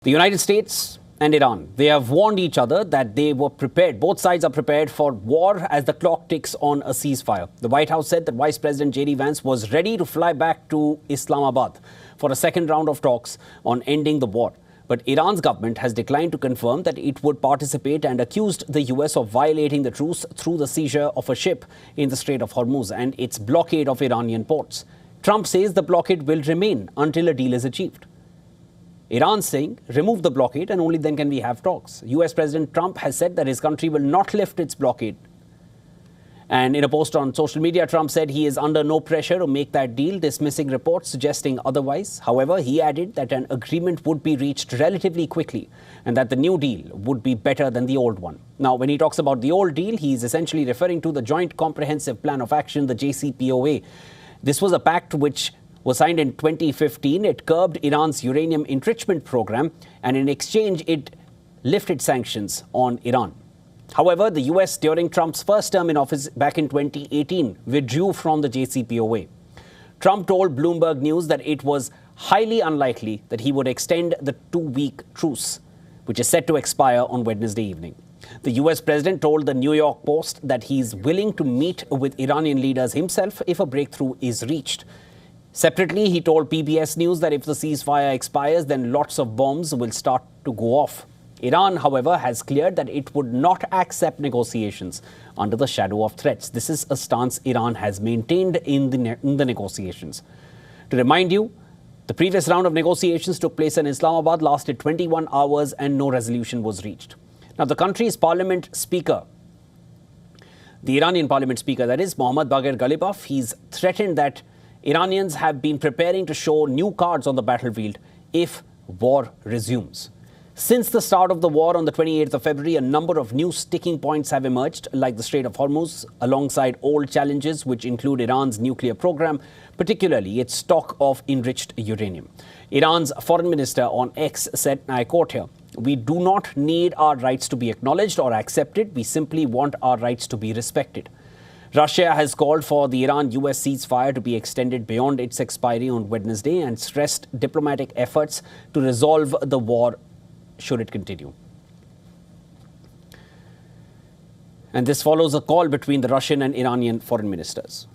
The United States and Iran, they have warned each other that they were prepared. Both sides are prepared for war as the clock ticks on a ceasefire. The White House said that Vice President J.D. Vance was ready to fly back to Islamabad for a second round of talks on ending the war. But Iran's government has declined to confirm that it would participate and accused the US of violating the truce through the seizure of a ship in the Strait of Hormuz and its blockade of Iranian ports. Trump says the blockade will remain until a deal is achieved. Iran saying, remove the blockade and only then can we have talks. US President Trump has said that his country will not lift its blockade. And in a post on social media, Trump said he is under no pressure to make that deal, dismissing reports suggesting otherwise. However, he added that an agreement would be reached relatively quickly and that the new deal would be better than the old one. Now, when he talks about the old deal, he is essentially referring to the Joint Comprehensive Plan of Action, the JCPOA. This was a pact which was signed in 2015. It curbed Iran's uranium enrichment program, and in exchange, it lifted sanctions on Iran. However, the US, during Trump's first term in office back in 2018, withdrew from the JCPOA. Trump told Bloomberg News that it was highly unlikely that he would extend the two-week truce, which is set to expire on Wednesday evening. The US president told the New York Post that he's willing to meet with Iranian leaders himself if a breakthrough is reached. Separately, he told PBS News that if the ceasefire expires, then lots of bombs will start to go off. Iran, however, has cleared that it would not accept negotiations under the shadow of threats. This is a stance Iran has maintained in the negotiations. To remind you, the previous round of negotiations took place in Islamabad, lasted 21 hours and no resolution was reached. Now, the country's parliament speaker, the Iranian parliament speaker, that is, Mohammad Bagher Ghalibaf, he's threatened that Iranians have been preparing to show new cards on the battlefield if war resumes. Since the start of the war on the 28th of February, a number of new sticking points have emerged, like the Strait of Hormuz, alongside old challenges which include Iran's nuclear program, particularly its stock of enriched uranium. Iran's foreign minister on X said, and I quote here, "We do not need our rights to be acknowledged or accepted. We simply want our rights to be respected." Russia has called for the Iran-US ceasefire to be extended beyond its expiry on Wednesday and stressed diplomatic efforts to resolve the war should it continue. And this follows a call between the Russian and Iranian foreign ministers.